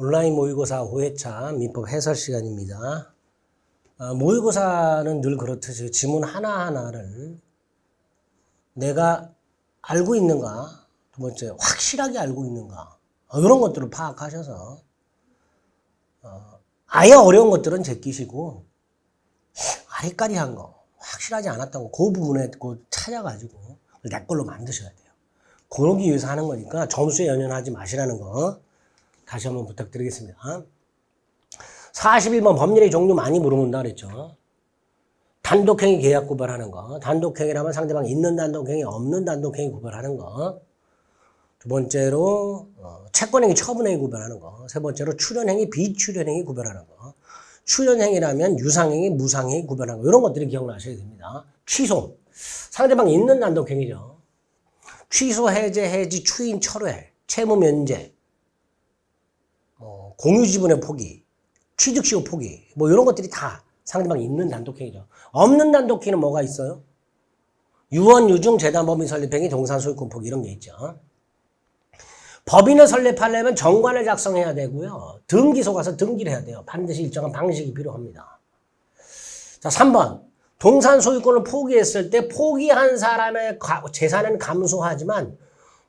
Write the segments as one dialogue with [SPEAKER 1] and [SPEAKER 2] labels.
[SPEAKER 1] 온라인 모의고사 5회차 민법 해설 시간입니다. 모의고사는 늘 그렇듯이 지문 하나하나를 내가 알고 있는가, 두 번째 확실하게 알고 있는가, 이런 것들을 파악하셔서 아예 어려운 것들은 제끼시고 아리까리한 거, 확실하지 않았다고 그 부분에 찾아가지고 내 걸로 만드셔야 돼요. 그러기 위해서 하는 거니까 점수에 연연하지 마시라는 거 다시 한번 부탁드리겠습니다. 41번 법률의 종류 많이 물어본다 그랬죠. 단독행위 계약 구별하는 거. 단독행위라면 상대방이 있는 단독행위, 없는 단독행위 구별하는 거. 두 번째로 채권행위, 처분행위 구별하는 거. 세 번째로 출연행위, 비출연행위 구별하는 거. 출연행위라면 유상행위, 무상행위 구별하는 거. 이런 것들이 기억나셔야 됩니다. 취소. 상대방이 있는 단독행위죠. 취소, 해제, 해지, 추인, 철회, 채무 면제, 공유지분의 포기, 취득시효 포기, 이런 것들이 다 상대방이 있는 단독행위죠. 없는 단독행위는 뭐가 있어요? 유언, 유증, 재단, 법인 설립행위, 동산 소유권 포기 이런 게 있죠. 법인을 설립하려면 정관을 작성해야 되고요. 등기소 가서 등기를 해야 돼요. 반드시 일정한 방식이 필요합니다. 자, 3번. 동산 소유권을 포기했을 때 포기한 사람의 재산은 감소하지만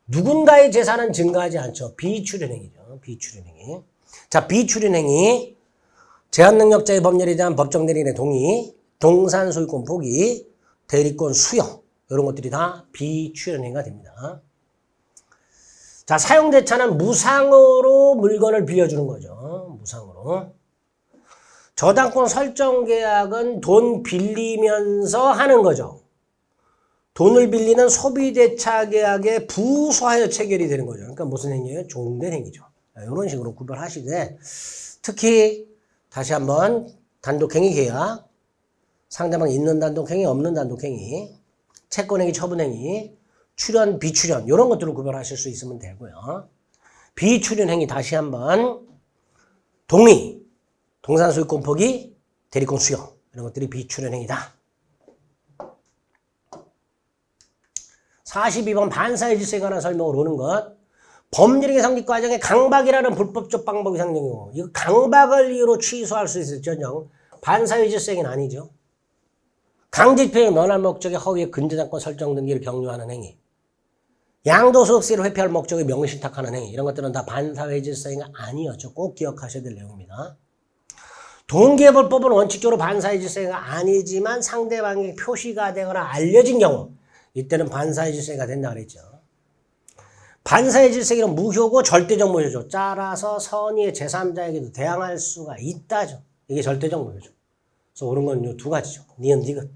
[SPEAKER 1] 누군가의 재산은 증가하지 않죠. 비출연행위죠. 비출연행위. 자, 비출연행위. 제한능력자의 법률에 대한 법정 대리인의 동의, 동산 소유권 포기, 대리권 수여 이런 것들이 다 비출연행위가 됩니다. 자, 사용대차는 무상으로 물건을 빌려주는 거죠. 무상으로. 저당권 설정 계약은 돈 빌리면서 하는 거죠. 돈을 빌리는 소비대차 계약에 부수하여 체결이 되는 거죠. 그러니까 무슨 행위예요? 종된 행위죠. 이런 식으로 구별하시되 특히 다시 한번 단독행위 계약, 상대방이 있는 단독행위, 없는 단독행위, 채권행위, 처분행위, 출연, 비출연 이런 것들을 구별하실 수 있으면 되고요. 비출연행위 다시 한번 동의, 동산 소유권 포기, 대리권 수여 이런 것들이 비출연행위다. 42번 반사의 질서에 관한 설명을 오는 것. 법률행위 성립 과정에 강박이라는 불법적 방법이 상정인 경우 이거 강박을 이유로 취소할 수 있을지언정 반사의 질서행위는 아니죠. 강제집행의 면할 목적의 허위의 근저당권 설정 등기를 경유하는 행위, 양도소득세를 회피할 목적의 명신탁하는 행위 이런 것들은 다 반사의 질서행위가 아니었죠. 꼭 기억하셔야 될 내용입니다. 동기부여법은 원칙적으로 반사의 질서행위가 아니지만 상대방에게 표시가 되거나 알려진 경우 이때는 반사의 질서행위가 된다 그랬죠. 반사의 질서행위는 무효고 절대적 무효죠. 따라서 선의의 제3자에게도 대항할 수가 있다죠. 이게 절대적 무효죠. 그래서 옳은 건 이 두 가지죠. 니은, 디귿.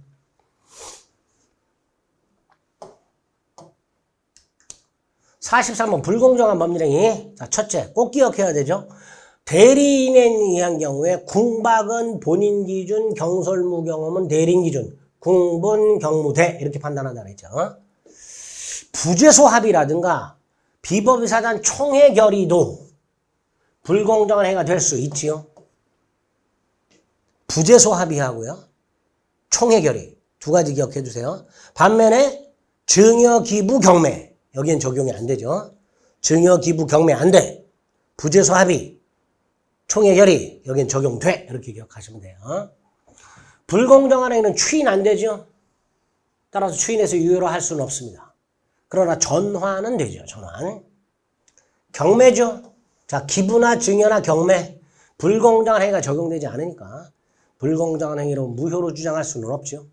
[SPEAKER 1] 43번 불공정한 법률행위. 자, 첫째, 꼭 기억해야 되죠. 대리인에 의한 경우에 궁박은 본인 기준, 경솔무 경험은 대리인 기준, 궁분, 경무대 이렇게 판단한다 그랬죠. 부재소 합의라든가 비법의 사단 총회 결의도 불공정한 행위가 될 수 있지요. 부재소 합의하고요. 총회 결의 두 가지 기억해 주세요. 반면에 증여, 기부, 경매 여기엔 적용이 안 되죠. 증여, 기부, 경매 안 돼. 부재소 합의, 총회 결의 여기엔 적용돼. 이렇게 기억하시면 돼요. 불공정한 행위는 추인 안 되죠. 따라서 추인해서 유효로 할 수는 없습니다. 그러나 전환은 되죠. 전환. 경매죠. 자, 기부나 증여나 경매 불공정한 행위가 적용되지 않으니까 불공정한 행위로 무효로 주장할 수는 없죠.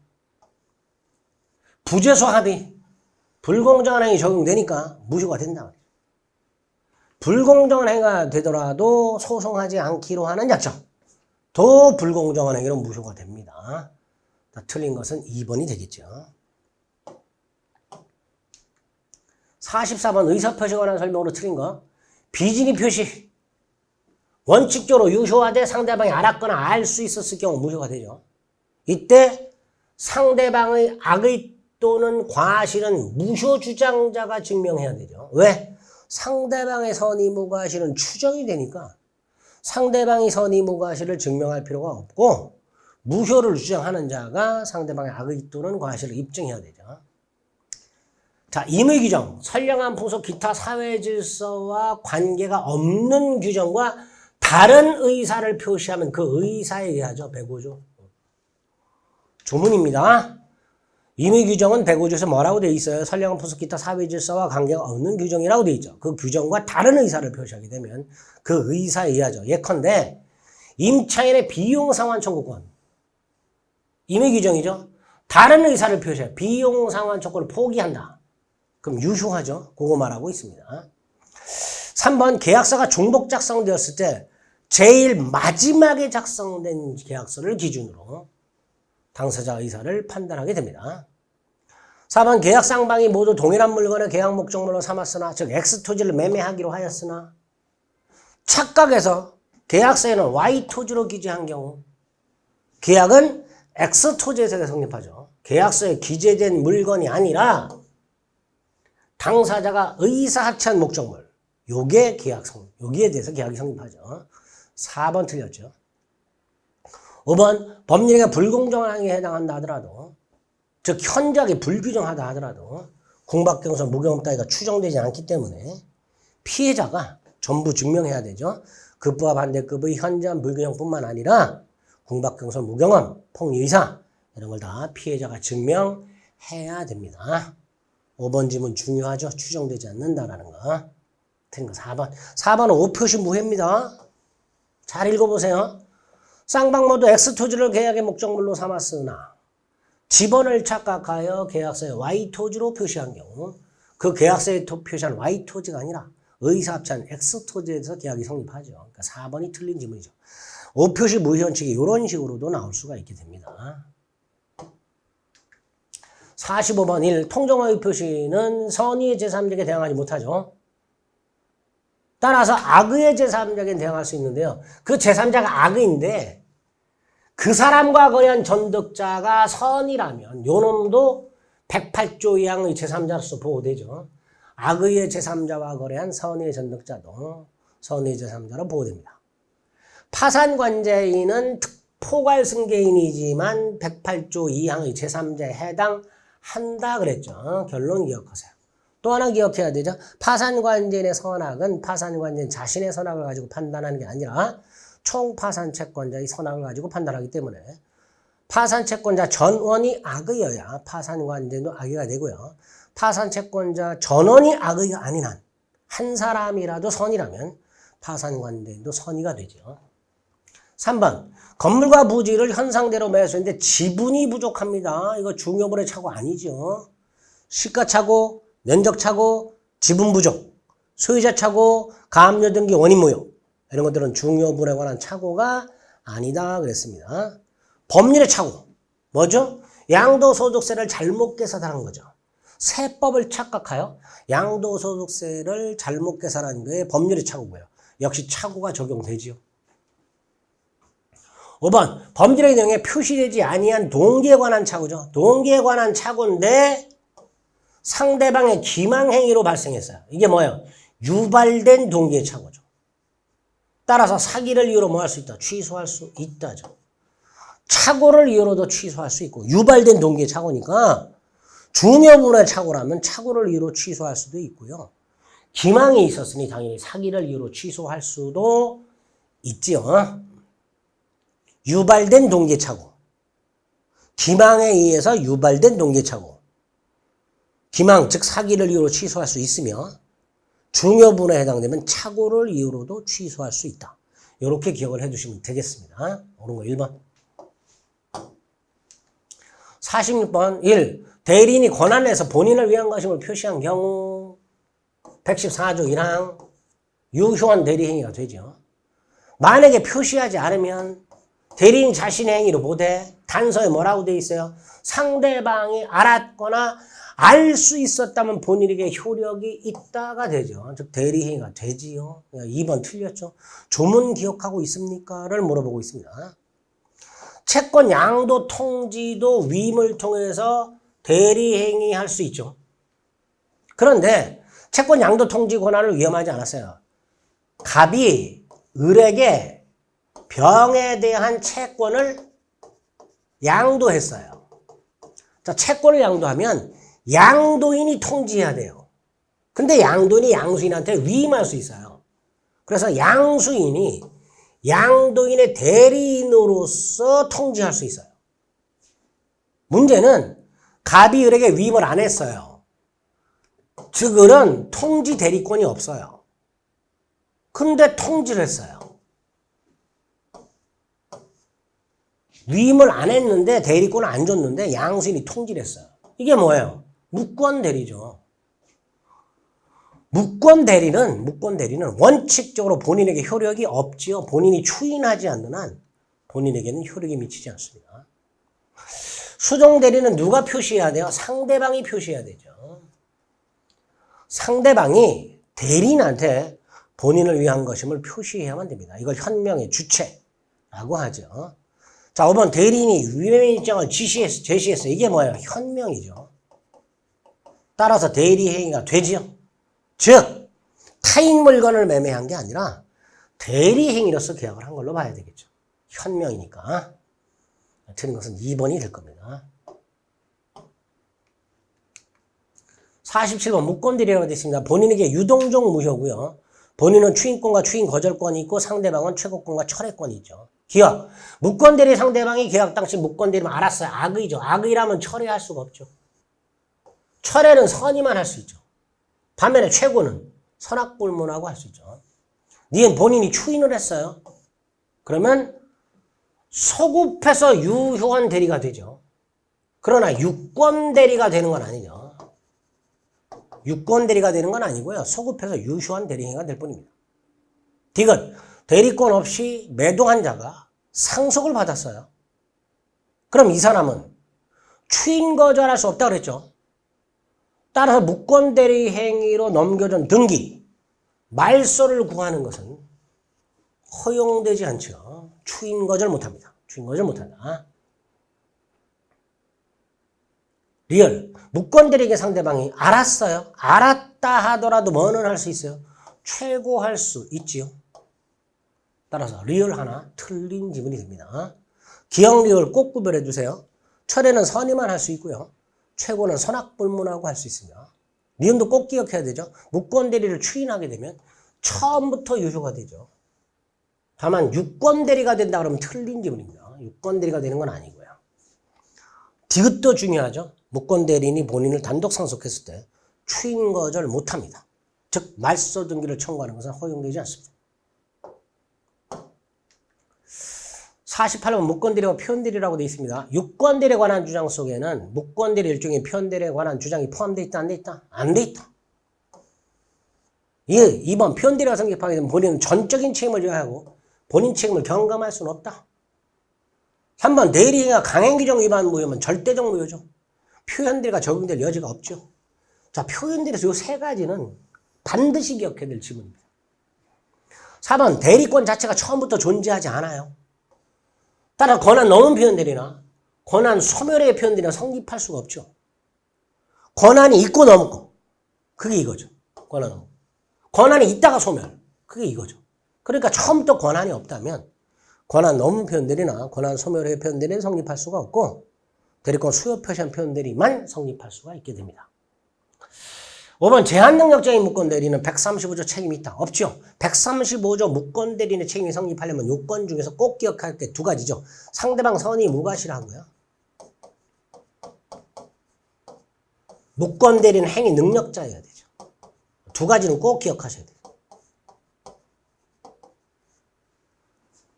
[SPEAKER 1] 부재소 합의 불공정한 행위 적용되니까 무효가 된다. 불공정한 행위가 되더라도 소송하지 않기로 하는 약정 더 불공정한 행위로 무효가 됩니다. 틀린 것은 2번이 되겠죠. 44번 의사표시에 관한 설명으로 틀린 거. 비진의 표시. 원칙적으로 유효하되 상대방이 알았거나 알 수 있었을 경우 무효가 되죠. 이때 상대방의 악의 또는 과실은 무효 주장자가 증명해야 되죠. 왜? 상대방의 선의무과실은 추정이 되니까 상대방이 선의무과실을 증명할 필요가 없고 무효를 주장하는 자가 상대방의 악의 또는 과실을 입증해야 되죠. 자, 임의 규정, 선량한 풍속, 기타 사회 질서와 관계가 없는 규정과 다른 의사를 표시하면 그 의사에 의하죠. 105조. 조문입니다. 임의 규정은 105조에서 뭐라고 되어 있어요? 선량한 포석 기타 사회 질서와 관계가 없는 규정이라고 되어 있죠. 그 규정과 다른 의사를 표시하게 되면 그 의사에 의하죠. 예컨대 임차인의 비용 상환 청구권. 임의 규정이죠. 다른 의사를 표시해요. 비용 상환 청구를 포기한다. 그럼 유효하죠. 그거 말하고 있습니다. 3번 계약서가 중복 작성되었을 때 제일 마지막에 작성된 계약서를 기준으로 당사자 의사를 판단하게 됩니다. 4번 계약 상방이 모두 동일한 물건을 계약 목적물로 삼았으나 즉 X토지를 매매하기로 하였으나 착각해서 계약서에는 Y토지로 기재한 경우 계약은 X토지에서 성립하죠. 계약서에 기재된 물건이 아니라 당사자가 의사합치한 목적물 요게 계약 성립, 여기에 대해서 계약이 성립하죠. 4번 틀렸죠. 5번 법률에 불공정한 행위에 해당한다 하더라도 즉 현저하게 불규정하다 하더라도 공박경선 무경험 따위가 추정되지 않기 때문에 피해자가 전부 증명해야 되죠. 급부와 반대급의 현저한 불규정뿐만 아니라 공박경선 무경험, 폭리의사 이런 걸 다 피해자가 증명해야 됩니다. 5번 지문 중요하죠. 추정되지 않는다라는 거. 틀린 거 4번. 4번은 5표시 무효입니다. 잘 읽어보세요. 쌍방 모두 X토지를 계약의 목적물로 삼았으나 지번을 착각하여 계약서에 Y토지로 표시한 경우 그 계약서에 표시한 Y토지가 아니라 의사합치한 X토지에서 계약이 성립하죠. 그러니까 4번이 틀린 지문이죠. 5표시 무효원칙이 이런 식으로도 나올 수가 있게 됩니다. 45번 1. 통정의 표시는 선의의 제3자에게 대항하지 못하죠. 따라서 악의의 제3자에게 대항할 수 있는데요. 그 제3자가 악의인데 그 사람과 거래한 전득자가 선이라면 요놈도 108조 2항의 제3자로서 보호되죠. 악의의 제3자와 거래한 선의의 전득자도 선의의 제3자로 보호됩니다. 파산관제인은 포괄승계인이지만 108조 2항의 제3자에 해당한다 그랬죠. 결론 기억하세요. 또 하나 기억해야 되죠. 파산관제인의 선악은 파산관제인 자신의 선악을 가지고 판단하는 게 아니라 총파산채권자의 선악을 가지고 판단하기 때문에 파산채권자 전원이 악의여야 파산관제인도 악의가 되고요. 파산채권자 전원이 악의가 아닌 한 한 사람이라도 선이라면 파산관제인도 선의가 되죠. 3번 건물과 부지를 현상대로 매수했는데 지분이 부족합니다. 이거 중요분의 착오 아니죠. 시가착오, 면적착오, 지분 부족, 소유자 착오, 가압류 등기 원인 무효 이런 것들은 중요분에 관한 착오가 아니다 그랬습니다. 법률의 착오 뭐죠? 양도소득세를 잘못 계산한 거죠. 세법을 착각하여 양도소득세를 잘못 계산한 게 법률의 착오고요. 역시 착오가 적용되지요. 5번 범죄의 내용에 표시되지 아니한 동기에 관한 착오죠. 동기에 관한 착오인데 상대방의 기망행위로 발생했어요. 이게 뭐예요? 유발된 동기의 착오죠. 따라서 사기를 이유로 뭐 할 수 있다? 취소할 수 있다죠. 착오를 이유로도 취소할 수 있고 유발된 동기의 착오니까 중요분의 착오라면 착오를 이유로 취소할 수도 있고요. 기망이 있었으니 당연히 사기를 이유로 취소할 수도 있지요. 유발된 동기의 착오. 기망에 의해서 유발된 동기의 착오. 기망, 즉 사기를 이유로 취소할 수 있으며 중요분에 해당되면 착오를 이유로도 취소할 수 있다. 이렇게 기억을 해두시면 되겠습니다. 옳은 거 1번. 46번 1. 대리인이 권한에서 본인을 위한 것임을 표시한 경우 114조 1항 유효한 대리행위가 되죠. 만약에 표시하지 않으면 대리인 자신의 행위로 보되 단서에 뭐라고 되어 있어요? 상대방이 알았거나 알 수 있었다면 본인에게 효력이 있다가 되죠. 즉 대리행위가 되지요. 2번 틀렸죠. 조문 기억하고 있습니까? 를 물어보고 있습니다. 채권 양도 통지도 위임을 통해서 대리행위 할 수 있죠. 그런데 채권 양도 통지 권한을 위험하지 않았어요. 갑이 을에게 병에 대한 채권을 양도했어요. 자, 채권을 양도하면 양도인이 통지해야 돼요. 근데 양도인이 양수인한테 위임할 수 있어요. 그래서 양수인이 양도인의 대리인으로서 통지할 수 있어요. 문제는 갑이 을에게 위임을 안 했어요. 즉 을은 통지 대리권이 없어요. 근데 통지를 했어요. 위임을 안 했는데 대리권을 안 줬는데 양수인이 통지를 했어요. 이게 뭐예요? 무권 대리죠. 무권 대리는 원칙적으로 본인에게 효력이 없지요. 본인이 추인하지 않는 한 본인에게는 효력이 미치지 않습니다. 수동 대리는 누가 표시해야 돼요? 상대방이 표시해야 되죠. 상대방이 대리인한테 본인을 위한 것임을 표시해야만 됩니다. 이걸 현명의 주체라고 하죠. 자, 5번 대리인이 위임 입장을 제시했어. 이게 뭐예요? 현명이죠. 따라서 대리 행위가 되지요. 즉 타인 물건을 매매한 게 아니라 대리 행위로서 계약을 한 걸로 봐야 되겠죠. 현명이니까. 틀린 것은 2번이 될 겁니다. 47번 무권대리라고 되어 있습니다. 본인에게 유동적 무효고요. 본인은 추인권과 추인 거절권이 있고 상대방은 최고권과 철회권이 있죠. 기억. 무권대리 상대방이 계약 당시 무권대리면 알았어요. 악의죠. 악의라면 철회할 수가 없죠. 철회는 선의만 할 수 있죠. 반면에 최고는 선악불문하고 할 수 있죠. 니은 본인이 추인을 했어요. 그러면 소급해서 유효한 대리가 되죠. 그러나 유권 대리가 되는 건 아니죠. 유권 대리가 되는 건 아니고요. 소급해서 유효한 대리행위가 될 뿐입니다. 디귿. 대리권 없이 매도한 자가 상속을 받았어요. 그럼 이 사람은 추인 거절할 수 없다고 그랬죠. 따라서 무권대리 행위로 넘겨준 등기, 말소를 구하는 것은 허용되지 않죠. 추인 거절 못합니다. 추인 거절 못한다. 리얼. 무권대리에게 상대방이 알았어요. 알았다 하더라도 뭐는 할 수 있어요? 최고할 수 있지요. 따라서 리얼 하나 틀린 지문이 됩니다. 기억 리얼 꼭 구별해 주세요. 철회는 선의만 할 수 있고요. 최고는 선악불문하고 할 수 있습니다. 니은도 꼭 기억해야 되죠. 무권대리를 추인하게 되면 처음부터 유효가 되죠. 다만 유권대리가 된다 그러면 틀린 지문입니다. 유권대리가 되는 건 아니고요. 디귿도 중요하죠. 무권대리인이 본인을 단독 상속했을 때 추인 거절 못합니다. 즉 말소 등기를 청구하는 것은 허용되지 않습니다. 48번 무권대리와 표현대리라고 되어 있습니다. 유권대리에 관한 주장 속에는 무권대리 일종의 표현대리에 관한 주장이 포함되어 있다, 안 돼 있다? 안 돼 있다. 2번 표현대리가 성립하게 되면 본인은 전적인 책임을 져야 하고 본인 책임을 경감할 수는 없다. 3번 대리행위가 강행규정 위반 무효면 절대적 무효죠. 표현대리가 적용될 여지가 없죠. 자, 표현대리에서 이 세 가지는 반드시 기억해야 될 지문입니다. 4번 대리권 자체가 처음부터 존재하지 않아요. 따라 권한 넘은 표현대리나 권한 소멸의 표현대리나 성립할 수가 없죠. 권한이 있고 넘고 그게 이거죠. 권한 넘고. 권한이 있다가 소멸 그게 이거죠. 그러니까 처음부터 권한이 없다면 권한 넘은 표현대리나 권한 소멸의 표현대리는 성립할 수가 없고 대리권 수요 표시한 표현대리만 성립할 수가 있게 됩니다. 5번 제한능력자인 무권대리는 135조 책임이 있다. 없죠. 135조 무권대리인의 책임이 성립하려면 요건 중에서 꼭 기억할 게 두 가지죠. 상대방 선의 무과실하고요. 무권대리는 행위 능력자여야 되죠. 두 가지는 꼭 기억하셔야 돼요.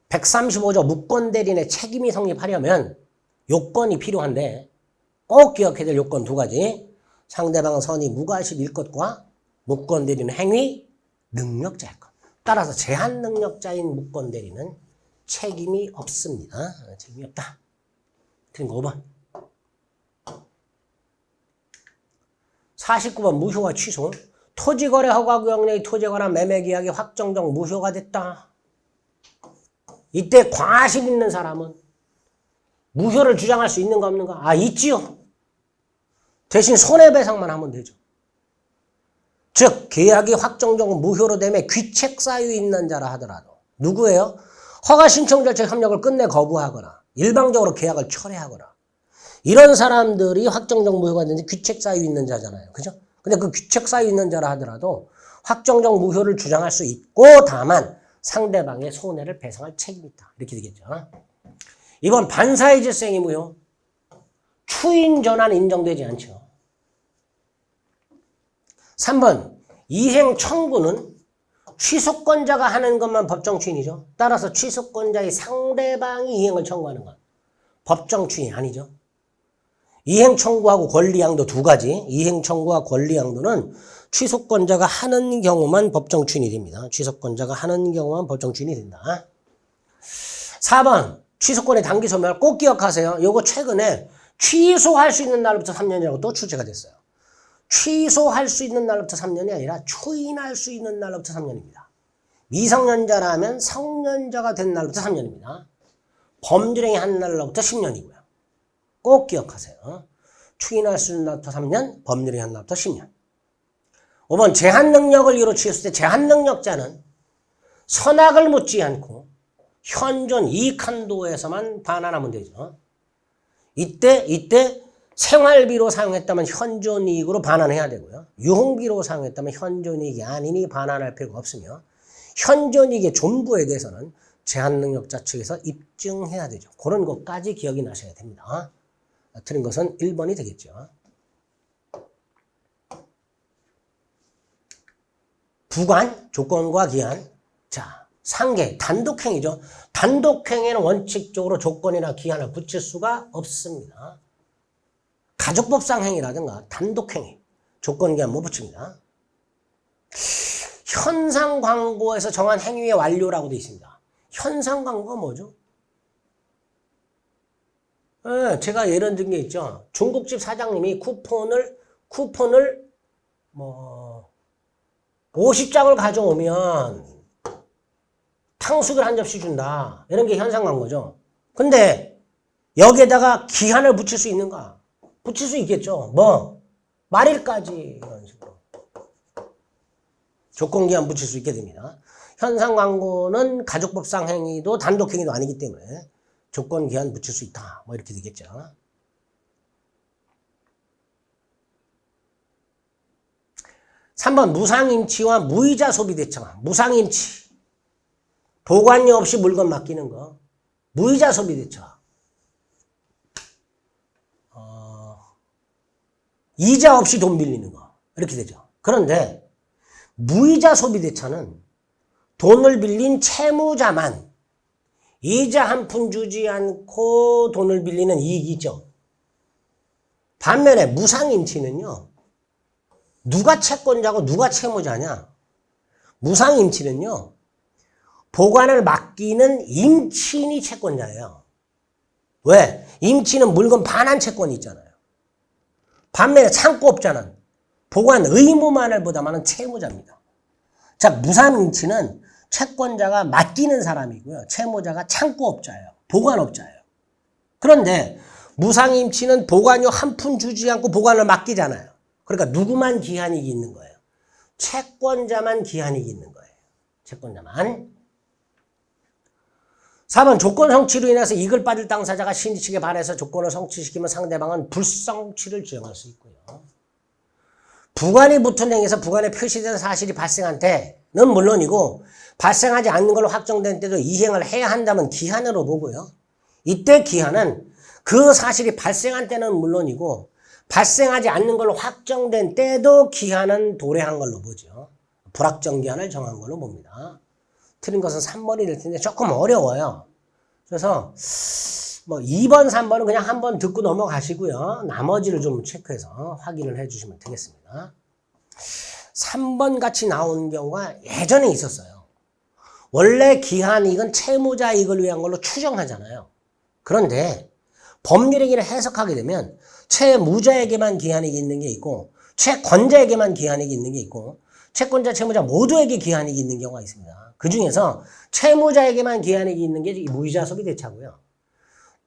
[SPEAKER 1] 135조 무권대리인의 책임이 성립하려면 요건이 필요한데 꼭 기억해야 될 요건 두 가지. 상대방은 선의 무과실일 것과 무권대리는 행위 능력자일 것. 따라서 제한능력자인 무권대리는 책임이 없습니다. 책임이 없다. 틀린 거 5번. 49번 무효와 취소. 토지거래 허가구역내의 토지에 관한 매매계약이 확정적 무효가 됐다. 이때 과실 있는 사람은 무효를 주장할 수 있는가 없는가? 아, 있지요. 대신 손해배상만 하면 되죠. 즉 계약이 확정적 무효로 되면 귀책 사유 있는 자라 하더라도 누구예요? 허가 신청 절차 협력을 끝내 거부하거나 일방적으로 계약을 철회하거나 이런 사람들이 확정적 무효가 되는데 귀책 사유 있는 자잖아요. 그죠? 근데 그 귀책 사유 있는 자라 하더라도 확정적 무효를 주장할 수 있고 다만 상대방의 손해를 배상할 책임이 있다. 이렇게 되겠죠. 이번 반사의 질서행위 무효. 추인 전환 인정되지 않죠. 3번 이행 청구는 취소권자가 하는 것만 법정 추인이죠. 따라서 취소권자의 상대방이 이행을 청구하는 건 법정 추인이 아니죠. 이행 청구하고 권리양도 두 가지. 이행 청구와 권리양도는 취소권자가 하는 경우만 법정 추인이 됩니다. 취소권자가 하는 경우만 법정 추인이 된다. 4번 취소권의 단기 소멸 꼭 기억하세요. 요거 최근에 취소할 수 있는 날부터 3년이라고 또 출제가 됐어요. 취소할 수 있는 날부터 3년이 아니라 추인할 수 있는 날부터 3년입니다. 미성년자라면 성년자가 된 날부터 3년입니다. 범죄행위 한 날로부터 10년이고요. 꼭 기억하세요. 추인할 수 있는 날부터 3년, 법률행위 한 날부터 10년. 5번 제한능력을 이유로 취했을 때 제한능력자는 선악을 묻지 않고 현존 이익 한도에서만 반환하면 되죠. 이때 생활비로 사용했다면 현존이익으로 반환해야 되고요. 유흥비로 사용했다면 현존이익이 아니니 반환할 필요가 없으며 현존이익의 존부에 대해서는 제한능력자 측에서 입증해야 되죠. 그런 것까지 기억이 나셔야 됩니다. 틀린 것은 1번이 되겠죠. 부관, 조건과 기한. 자, 상계, 단독행위죠. 단독행위는 원칙적으로 조건이나 기한을 붙일 수가 없습니다. 가족법상 행위라든가 단독행위, 조건, 기한 못 붙입니다. 현상 광고에서 정한 행위의 완료라고 되어 있습니다. 현상 광고가 뭐죠? 제가 예를 든 게 있죠. 중국집 사장님이 쿠폰을 50장을 가져오면 탕수육을 한 접시 준다. 이런 게 현상 광고죠. 근데 여기에다가 기한을 붙일 수 있는가? 붙일 수 있겠죠. 말일까지 이런 식으로. 조건 기한 붙일 수 있게 됩니다. 현상 광고는 가족법상 행위도 단독 행위도 아니기 때문에 조건 기한 붙일 수 있다. 이렇게 되겠죠. 3번 무상임치와 무이자 소비대청. 무상임치. 보관료 없이 물건 맡기는 거. 무이자 소비대청. 이자 없이 돈 빌리는 거. 이렇게 되죠. 그런데 무이자 소비대차는 돈을 빌린 채무자만 이자 한 푼 주지 않고 돈을 빌리는 이익이죠. 반면에 무상임치는요. 누가 채권자고 누가 채무자냐. 무상임치는요. 보관을 맡기는 임치인이 채권자예요. 왜? 임치는 물건 반환 채권이 있잖아요. 반면에 창고업자는 보관 의무만을 보다마는 채무자입니다. 자, 무상임치는 채권자가 맡기는 사람이고요. 채무자가 창고업자예요. 보관업자예요. 그런데 무상임치는 보관료 한 푼 주지 않고 보관을 맡기잖아요. 그러니까 누구만 기한이익이 있는 거예요? 채권자만 기한이익이 있는 거예요. 채권자만. 4번 조건 성취로 인해서 이익을 받을 당사자가 신의 측에 반해서 조건을 성취시키면 상대방은 불성취를 주장할 수 있고요. 부관이 붙은 행위에서 부관에 표시된 사실이 발생한 때는 물론이고 발생하지 않는 걸로 확정된 때도 이행을 해야 한다면 기한으로 보고요. 이때 기한은 그 사실이 발생한 때는 물론이고 발생하지 않는 걸로 확정된 때도 기한은 도래한 걸로 보죠. 불확정 기한을 정한 걸로 봅니다. 틀린 것은 3번이 될 텐데 조금 어려워요. 그래서 2번, 3번은 그냥 한번 듣고 넘어가시고요. 나머지를 좀 체크해서 확인을 해주시면 되겠습니다. 3번 같이 나온 경우가 예전에 있었어요. 원래 기한이익은 채무자 이익을 위한 걸로 추정하잖아요. 그런데 법률행위를 해석하게 되면 채무자에게만 기한이익이 있는 게 있고 채권자에게만 기한이익이 있는 게 있고 채권자, 채무자 모두에게 기한이익이 있는 경우가 있습니다. 그 중에서 채무자에게만 기한이익이 있는 게 무이자 소비대차고요.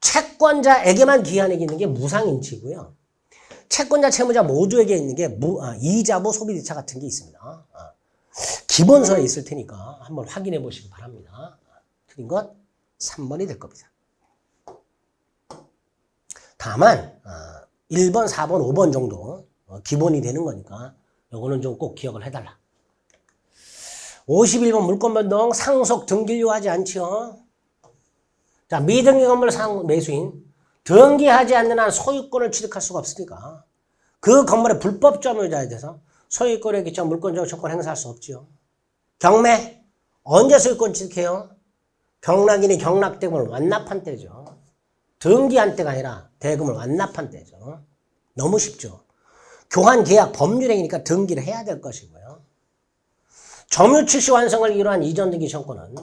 [SPEAKER 1] 채권자에게만 기한이익이 있는 게 무상임치고요. 채권자, 채무자 모두에게 있는 게 이자보 소비대차 같은 게 있습니다. 기본서에 있을 테니까 한번 확인해 보시기 바랍니다. 틀린 것 3번이 될 겁니다. 다만 1번, 4번, 5번 정도 기본이 되는 거니까 요거는 좀 꼭 기억을 해달라. 51번 물권변동 상속 등기를 요하지 않지요. 자, 미등기 건물 매수인 등기하지 않는 한 소유권을 취득할 수가 없으니까 그 건물의 불법 점유자에 대해서 소유권에 기초한 물권적 조건 행사할 수 없지요. 경매 언제 소유권 취득해요? 경락인이 경락대금을 완납한 때죠. 등기한 때가 아니라 대금을 완납한 때죠. 너무 쉽죠. 교환 계약 법률행위니까 등기를 해야 될 것이고요. 점유 출시 완성을 이루한 이전 등기 청구는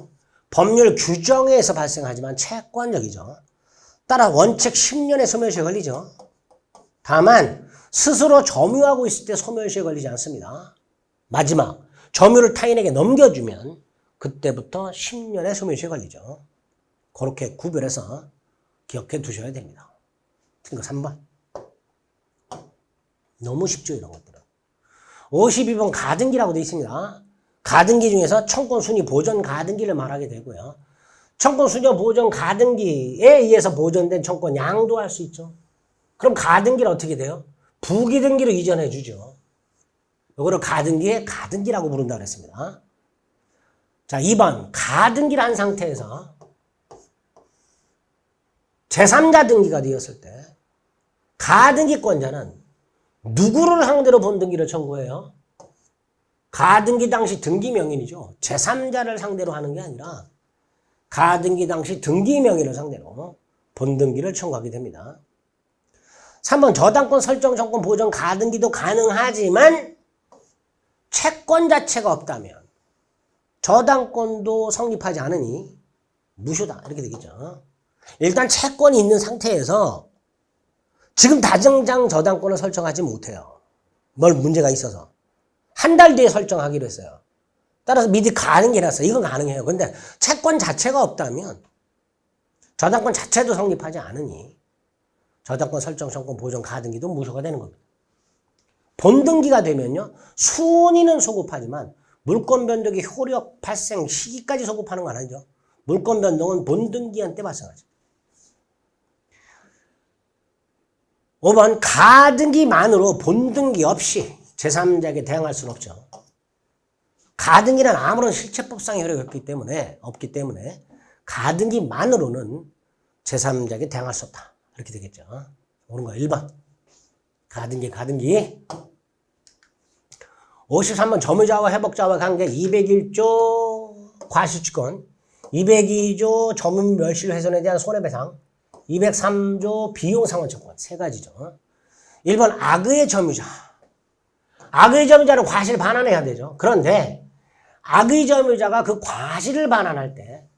[SPEAKER 1] 법률 규정에 의해서 발생하지만 채권적이죠. 따라 원칙 10년의 소멸시효에 걸리죠. 다만 스스로 점유하고 있을 때 소멸시효에 걸리지 않습니다. 마지막 점유를 타인에게 넘겨주면 그때부터 10년의 소멸시효에 걸리죠. 그렇게 구별해서 기억해 두셔야 됩니다. 그러니까 3번. 너무 쉽죠, 이런 것들은. 52번 가등기라고 되어 있습니다. 가등기 중에서 청권 순위 보존 가등기를 말하게 되고요. 청권 순위 보존 가등기에 의해서 보존된 청권 양도할 수 있죠. 그럼 가등기는 어떻게 돼요? 부기등기로 이전해 주죠. 이거를 가등기에 가등기라고 부른다고 그랬습니다. 자, 2번 가등기를 한 상태에서 제3자 등기가 되었을 때 가등기권자는 누구를 상대로 본등기를 청구해요? 가등기 당시 등기 명인이죠. 제3자를 상대로 하는 게 아니라 가등기 당시 등기 명인을 상대로 본등기를 청구하게 됩니다. 3번 저당권 설정 정권 보존 가등기도 가능하지만 채권 자체가 없다면 저당권도 성립하지 않으니 무효다 이렇게 되겠죠. 일단 채권이 있는 상태에서 지금 당장 저당권을 설정하지 못해요. 뭘 문제가 있어서. 한 달 뒤에 설정하기로 했어요. 따라서 미리 가는 게 나서 이건 가능해요. 근데 채권 자체가 없다면 저당권 자체도 성립하지 않으니 저당권 설정 정권 보존 가등기도 무효가 되는 겁니다. 본등기가 되면요. 순위는 소급하지만 물권 변동의 효력 발생 시기까지 소급하는 건 아니죠. 물권 변동은 본등기한 때 발생하죠. 5번 가등기만으로 본등기 없이 제3자에게 대항할 수는 없죠. 가등기는 아무런 실체법상의 효력이 없기 때문에 가등기만으로는 제3자에게 대항할 수 없다. 이렇게 되겠죠. 옳은 거 1번. 가등기. 53번 점유자와 회복자와 관계 201조 과실주권 202조 점유 멸실 훼손에 대한 손해배상 203조 비용상환청구권 세 가지죠. 1번 악의의 점유자. 악의 점유자는 과실 반환해야 되죠. 그런데 악의 점유자가 그 과실을 반환할 때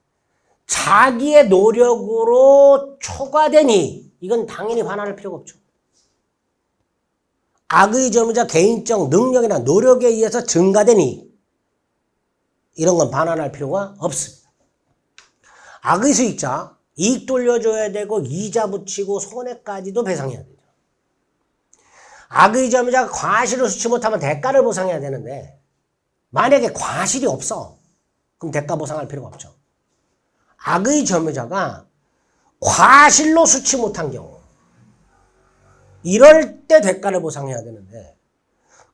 [SPEAKER 1] 자기의 노력으로 초과되니 이건 당연히 반환할 필요가 없죠. 악의 점유자 개인적 능력이나 노력에 의해서 증가되니 이런 건 반환할 필요가 없습니다. 악의 수익자 이익 돌려줘야 되고 이자 붙이고 손해까지도 배상해야 되죠. 악의 점유자가 과실을 수취 못하면 대가를 보상해야 되는데 만약에 과실이 없어 그럼 대가 보상할 필요가 없죠. 악의 점유자가 과실로 수취 못한 경우 이럴 때 대가를 보상해야 되는데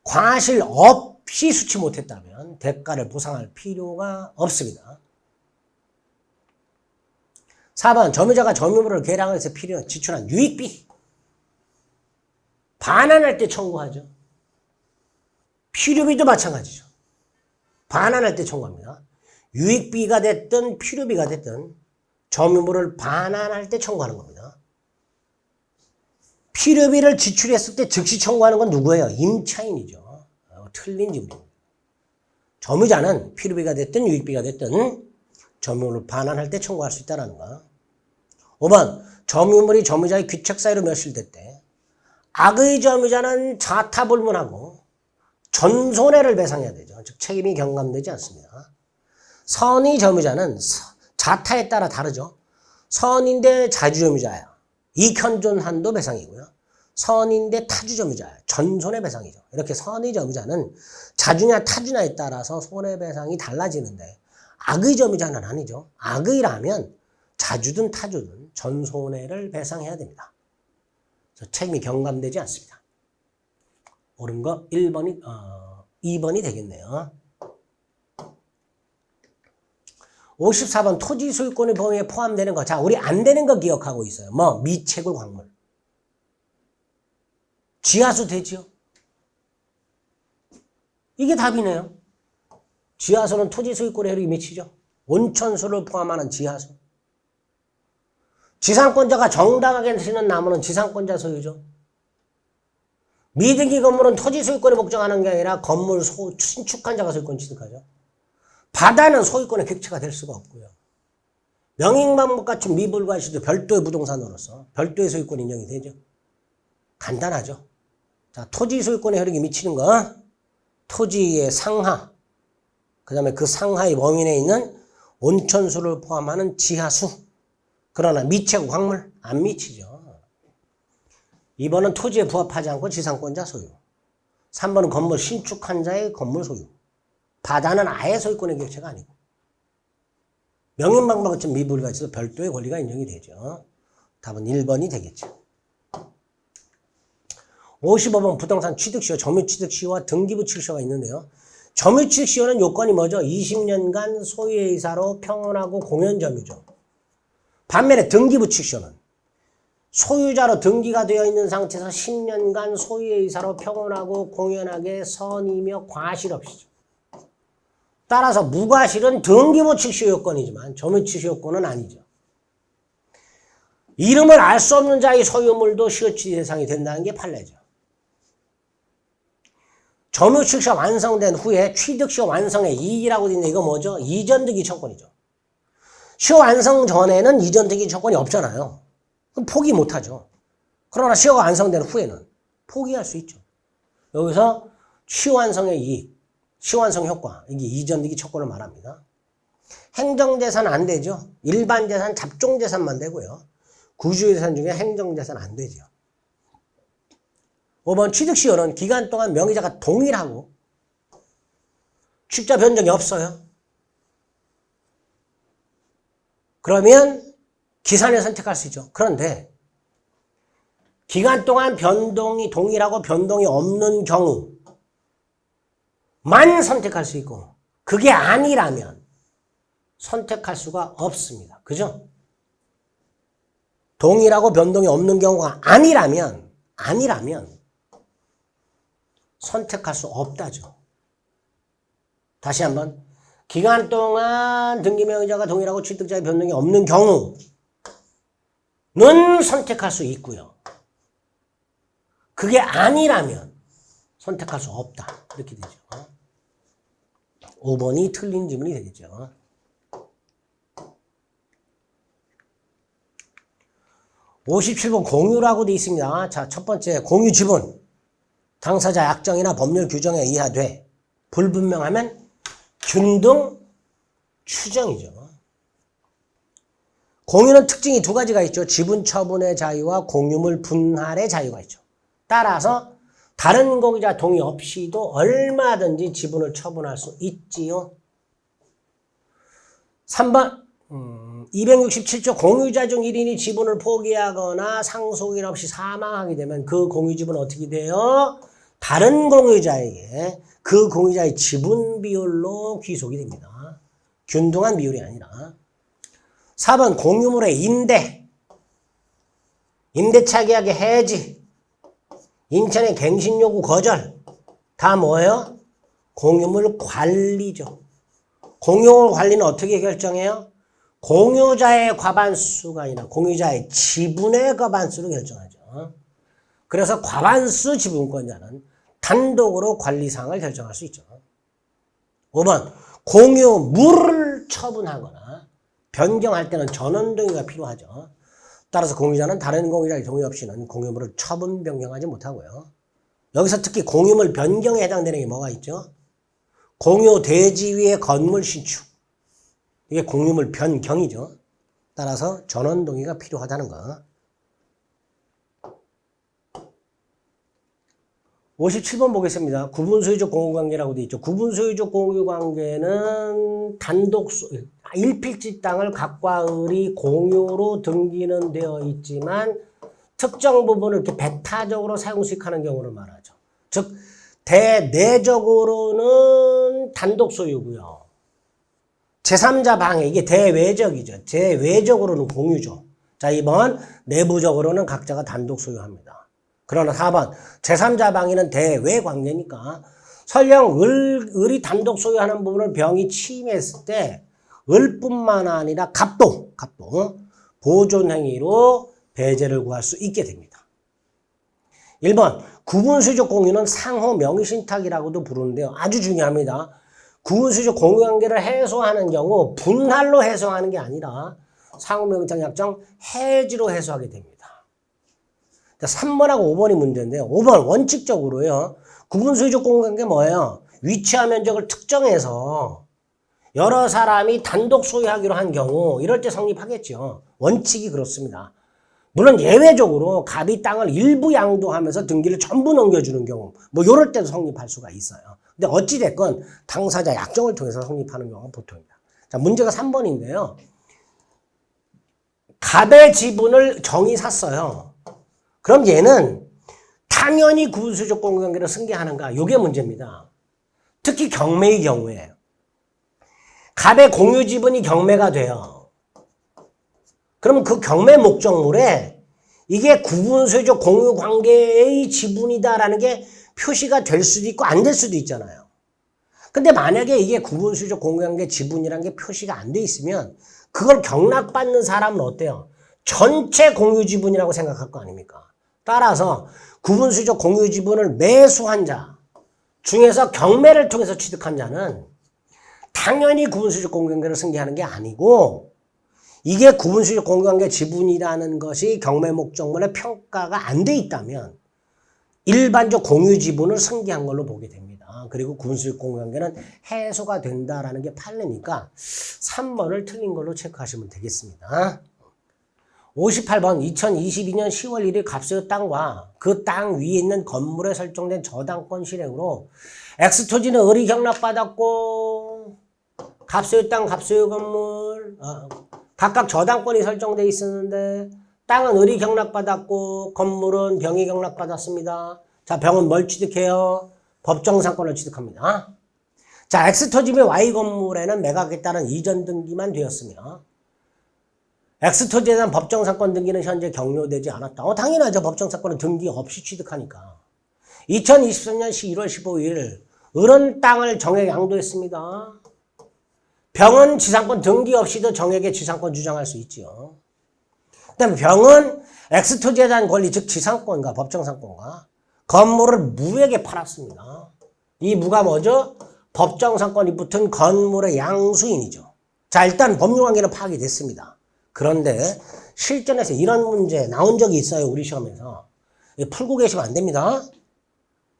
[SPEAKER 1] 과실 없이 수취 못했다면 대가를 보상할 필요가 없습니다. 4번 점유자가 점유물을 개량해서 필요한 지출한 유익비 반환할 때 청구하죠. 필요비도 마찬가지죠. 반환할 때 청구합니다. 유익비가 됐든 필요비가 됐든 점유물을 반환할 때 청구하는 겁니다. 필요비를 지출했을 때 즉시 청구하는 건 누구예요? 임차인이죠. 틀린 지문입니다. 점유자는 필요비가 됐든 유익비가 됐든 점유물을 반환할 때 청구할 수 있다는 거. 5번 점유물이 점유자의 귀책 사유로 멸실될 때 악의 점유자는 자타불문하고 전손해를 배상해야 되죠. 즉 책임이 경감되지 않습니다. 선의 점유자는 자타에 따라 다르죠. 선인데 자주점유자야. 이익현존 한도 배상이고요. 선인데 타주점유자야. 전손해 배상이죠. 이렇게 선의 점유자는 자주냐 타주냐에 따라서 손해배상이 달라지는데 악의 점유자는 아니죠. 악의라면 자주든 타주든 전손해를 배상해야 됩니다. 책임이 경감되지 않습니다. 옳은 거 2번이 되겠네요. 54번 토지 소유권의 범위에 포함되는 거. 자, 우리 안 되는 거 기억하고 있어요. 뭐 미채굴 광물. 지하수 되지요? 이게 답이네요. 지하수는 토지 소유권의 효력이 미치죠. 온천수를 포함하는 지하수. 지상권자가 정당하게 쓰는 나무는 지상권자 소유죠. 미등기 건물은 토지 소유권에 목적하는 게 아니라 건물 신축한 자가 소유권 취득하죠. 바다는 소유권의 객체가 될 수가 없고요. 명인방목 갖춘 미불과시도 별도의 부동산으로서 별도의 소유권 인정이 되죠. 간단하죠. 자, 토지 소유권의 효력이 미치는 거, 토지의 상하, 그 다음에 그 상하의 범위 내에 있는 온천수를 포함하는 지하수. 그러나 미채고 광물 안 미치죠. 2번은 토지에 부합하지 않고 지상권자 소유. 3번은 건물 신축한 자의 건물 소유. 바다는 아예 소유권의 객체가 아니고. 명인방목 같은 미불과 있어서 별도의 권리가 인정이 되죠. 답은 1번이 되겠죠. 55번 부동산 취득시효, 점유취득시효와 등기부취득시효가 있는데요. 점유취득시효는 요건이 뭐죠? 20년간 소유의사로 평온하고 공연점유죠. 반면에 등기부취득시효는 소유자로 등기가 되어 있는 상태에서 10년간 소유의사로 평온하고 공연하게 선이며 과실 없이죠. 따라서 무과실은 등기부취득시효 요건이지만 점유취득시효 요건은 아니죠. 이름을 알 수 없는 자의 소유물도 시효취득 대상이 된다는 게 판례죠. 점유취득시효 완성된 후에 취득시효 완성의 이익이라고 되어 있는데 이거 뭐죠? 이전득이 청권이죠. 시효 완성 전에는 이전득이 청권이 없잖아요. 그럼 포기 못하죠. 그러나 시효가 완성된 후에는 포기할 수 있죠. 여기서 시효 완성의 이익, 시효 완성 효과, 이게 이전득이 청권을 말합니다. 행정재산 안 되죠. 일반재산, 잡종재산만 되고요. 구주재산 중에 행정재산 안 되죠. 5번 취득시효는 기간 동안 명의자가 동일하고 취득자 변동이 없어요. 그러면 기산을 선택할 수 있죠. 그런데 기간 동안 변동이 동일하고 변동이 없는 경우만 선택할 수 있고 그게 아니라면 선택할 수가 없습니다. 그죠? 동일하고 변동이 없는 경우가 아니라면 선택할 수 없다죠. 다시 한번 기간 동안 등기명의자가 동일하고 취득자의 변동이 없는 경우는 선택할 수 있고요. 그게 아니라면 선택할 수 없다. 이렇게 되죠. 5번이 틀린 지문이 되겠죠. 57번 공유라고 되어 있습니다. 자, 첫 번째 공유 지분. 당사자 약정이나 법률 규정에 의하되 불분명하면 균등 추정이죠. 공유는 특징이 두 가지가 있죠. 지분 처분의 자유와 공유물 분할의 자유가 있죠. 따라서 다른 공유자 동의 없이도 얼마든지 지분을 처분할 수 있지요. 3번 267조 공유자 중 1인이 지분을 포기하거나 상속인 없이 사망하게 되면 그 공유지분은 어떻게 돼요? 다른 공유자에게 그 공유자의 지분 비율로 귀속이 됩니다. 균등한 비율이 아니라. 4번 공유물의 임대차 계약의 해지, 인천의 갱신 요구 거절 다 뭐예요? 공유물 관리죠. 공유물 관리는 어떻게 결정해요? 공유자의 과반수가 아니라 공유자의 지분의 과반수로 결정하죠. 그래서 과반수 지분권자는 단독으로 관리사항을 결정할 수 있죠. 5번 공유물을 처분하거나 변경할 때는 전원 동의가 필요하죠. 따라서 공유자는 다른 공유자의 동의 없이는 공유물을 처분 변경하지 못하고요. 여기서 특히 공유물 변경에 해당되는 게 뭐가 있죠? 공유 대지 위의 건물 신축. 이게 공유물 변경이죠. 따라서 전원 동의가 필요하다는 거. 57번 보겠습니다. 구분소유적 공유관계라고 되어 있죠. 구분소유적 공유관계는 일필지 땅을 각과 을이 공유로 등기는 되어 있지만 특정 부분을 이렇게 배타적으로 사용수익하는 경우를 말하죠. 즉 대내적으로는 단독 소유고요. 제3자 방해, 이게 대외적이죠. 대외적으로는 공유죠. 자, 2번 내부적으로는 각자가 단독 소유합니다. 그러나 4번 제3자 방해는 대외 관계니까 설령 을이 단독 소유하는 부분을 병이 침해했을 때 을뿐만 아니라 갑도 보존행위로 배제를 구할 수 있게 됩니다. 1번 구분수적 공유는 상호 명의신탁이라고도 부르는데요. 아주 중요합니다. 구분수적 공유관계를 해소하는 경우 분할로 해소하는 게 아니라 상호 명의신탁 약정 해지로 해소하게 됩니다. 3번하고 5번이 문제인데요. 5번 원칙적으로요. 구분수적 공유관계 뭐예요? 위치와 면적을 특정해서 여러 사람이 단독 소유하기로 한 경우 이럴 때 성립하겠죠. 원칙이 그렇습니다. 물론 예외적으로 갑이 땅을 일부 양도하면서 등기를 전부 넘겨주는 경우 뭐 이럴 때도 성립할 수가 있어요. 근데 어찌됐건 당사자 약정을 통해서 성립하는 경우가 보통입니다. 자, 문제가 3번인데요. 갑의 지분을 정이 샀어요. 그럼 얘는 당연히 구분수적 공유관계를 승계하는가? 이게 문제입니다. 특히 경매의 경우에 갑의 공유 지분이 경매가 돼요. 그러면 그 경매 목적물에 이게 구분수적 공유관계의 지분이다라는 게 표시가 될 수도 있고 안 될 수도 있잖아요. 근데 만약에 이게 구분수적 공유관계 지분이라는 게 표시가 안 돼 있으면 그걸 경락받는 사람은 어때요? 전체 공유 지분이라고 생각할 거 아닙니까? 따라서 구분수적 공유 지분을 매수한 자 중에서 경매를 통해서 취득한 자는 당연히 구분수적 공유관계를 승계하는 게 아니고 이게 구분수적 공유관계 지분이라는 것이 경매 목적물에 평가가 안 돼 있다면 일반적 공유 지분을 승계한 걸로 보게 됩니다. 그리고 구분수적 공유관계는 해소가 된다라는 게 판례니까 3번을 틀린 걸로 체크하시면 되겠습니다. 58번 2022년 10월 1일 갑소유 땅과 그 땅 위에 있는 건물에 설정된 저당권 실행으로 X토지는 을이 경락받았고 갑소유 땅, 갑소유 건물 각각 저당권이 설정되어 있었는데 땅은 을이 경락받았고 건물은 병이 경락받았습니다. 자, 병은 뭘 취득해요? 법정상권을 취득합니다. 자, X토지 및 Y 건물에는 매각에 따른 이전 등기만 되었으며 X토지에 대한 법정상권 등기는 현재 경료되지 않았다. 당연하죠. 법정상권은 등기 없이 취득하니까. 2023년 1월 15일 을은 땅을 정액 양도했습니다. 병은 지상권 등기 없이도 정액의 지상권 주장할 수 있죠. 그 다음에 병은 X토지에 대한 권리, 즉 지상권과 법정상권과 건물을 무에게 팔았습니다. 이 무가 뭐죠? 법정상권이 붙은 건물의 양수인이죠. 자, 일단 법률관계는 파악이 됐습니다. 그런데 실전에서 이런 문제 나온 적이 있어요. 우리 시험에서. 풀고 계시면 안 됩니다.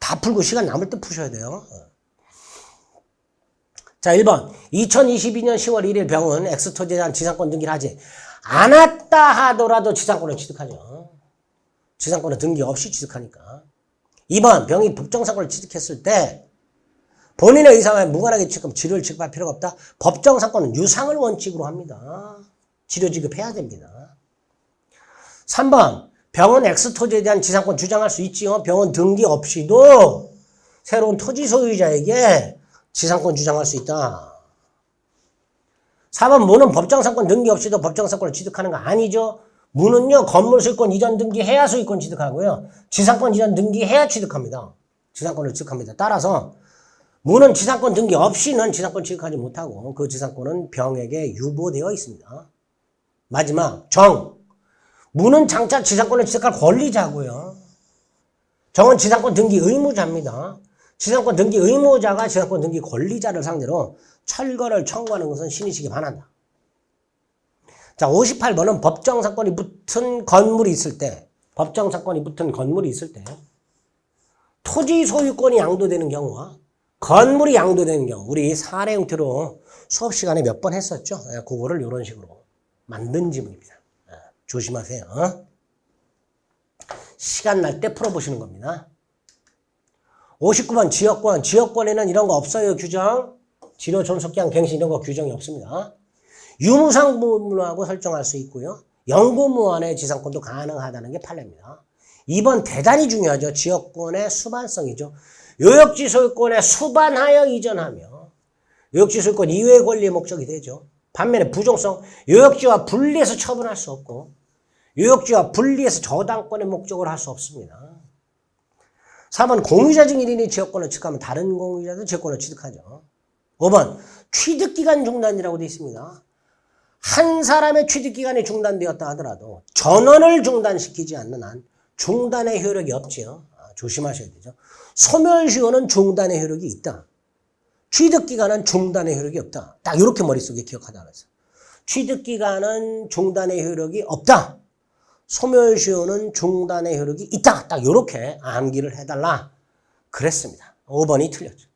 [SPEAKER 1] 다 풀고 시간 남을 때 푸셔야 돼요. 자, 1번 2022년 10월 1일 병은 X토지에 대한 지상권 등기를 하지 않았다 하더라도 지상권을 취득하죠. 지상권은 등기 없이 취득하니까. 2번 병이 법정상권을 취득했을 때 본인의 의사와 무관하게 지금 치료를 지급할 필요가 없다. 법정상권은 유상을 원칙으로 합니다. 치료 지급해야 됩니다. 3번 병은 X토지에 대한 지상권 주장할 수 있지요. 병은 등기 없이도 새로운 토지 소유자에게 지상권 주장할 수 있다. 4번 무는 법정상권 등기 없이도 법정상권을 취득하는 거 아니죠. 무는요 건물 수익권 이전 등기 해야 수익권 취득하고요. 지상권 이전 등기 해야 취득합니다. 지상권을 취득합니다. 따라서 무는 지상권 등기 없이는 지상권 취득하지 못하고 그 지상권은 병에게 유보되어 있습니다. 마지막 정. 무는 장차 지상권을 취득할 권리자고요. 정은 지상권 등기 의무자입니다. 지상권 등기 의무자가 지상권 등기 권리자를 상대로 철거를 청구하는 것은 신의식에 반한다. 자, 58번은 법정상권이 붙은 건물이 있을 때, 토지 소유권이 양도되는 경우와 건물이 양도되는 경우, 우리 사례 형태로 수업 시간에 몇 번 했었죠. 그거를 이런 식으로 만든 지문입니다. 조심하세요. 시간 날 때 풀어보시는 겁니다. 59번 지역권. 지역권에는 이런 거 없어요. 규정. 지료 존속기한 갱신 이런 거 규정이 없습니다. 유무상부무하고 설정할 수 있고요. 영구무한의 지상권도 가능하다는 게 판례입니다. 2번 대단히 중요하죠. 지역권의 수반성이죠. 요역지 소유권에 수반하여 이전하며 요역지 소유권 이외의 권리의 목적이 되죠. 반면에 부종성, 요역지와 분리해서 처분할 수 없고 요역지와 분리해서 저당권의 목적으로 할 수 없습니다. 4번 공유자 중 1인이 지역권을 취득하면 다른 공유자도 지역권을 취득하죠. 5번 취득기간 중단이라고 되어 있습니다. 한 사람의 취득기간이 중단되었다 하더라도 전원을 중단시키지 않는 한 중단의 효력이 없지요. 조심하셔야 되죠. 소멸시효는 중단의 효력이 있다. 취득기간은 중단의 효력이 없다. 딱 이렇게 머릿속에 기억하자 그랬어요. 취득기간은 중단의 효력이 없다. 소멸시효는 중단의 효력이 있다. 딱 이렇게 암기를 해달라 그랬습니다. 5번이 틀렸죠.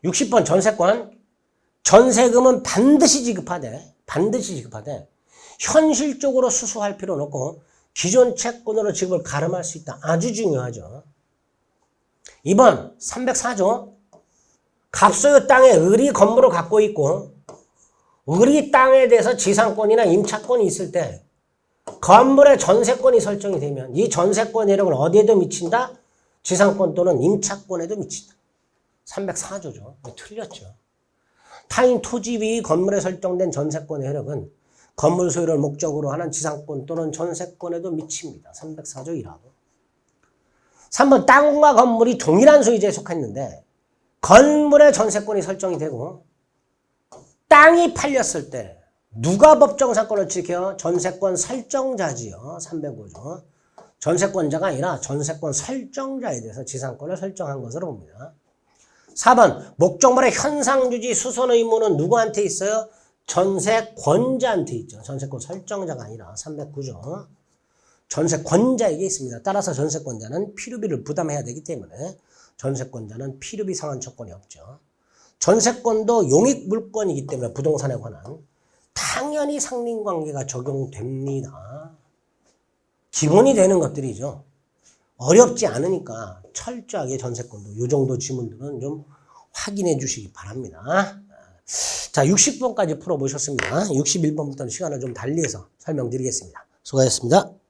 [SPEAKER 1] 60번 전세권. 전세금은 반드시 지급하되 현실적으로 수수할 필요는 없고 기존 채권으로 지급을 가름할 수 있다. 아주 중요하죠. 2번 304조. 갑소유 땅에 을이 건물을 갖고 있고 을이 땅에 대해서 지상권이나 임차권이 있을 때 건물의 전세권이 설정이 되면 이 전세권 효력은 어디에도 미친다? 지상권 또는 임차권에도 미친다. 304조죠. 틀렸죠. 타인 토지 위 건물에 설정된 전세권의 효력은 건물 소유를 목적으로 하는 지상권 또는 전세권에도 미칩니다. 304조 1하고. 3번 땅과 건물이 동일한 소유자에 속했는데 건물의 전세권이 설정이 되고 땅이 팔렸을 때 누가 법정상권을 지켜요? 전세권 설정자지요. 305조. 전세권자가 아니라 전세권 설정자에 대해서 지상권을 설정한 것으로 봅니다. 4번 목적물의 현상유지 수선 의무는 누구한테 있어요? 전세권자한테 있죠. 전세권 설정자가 아니라 309조. 전세권자에게 있습니다. 따라서 전세권자는 피류비를 부담해야 되기 때문에 전세권자는 피류비 상환 처권이 없죠. 전세권도 용익물권이기 때문에 부동산에 관한 당연히 상린관계가 적용됩니다. 기본이 되는 것들이죠. 어렵지 않으니까 철저하게 전세권도 이 정도 지문들은 좀 확인해 주시기 바랍니다. 자, 60번까지 풀어보셨습니다. 61번부터는 시간을 좀 달리해서 설명드리겠습니다. 수고하셨습니다.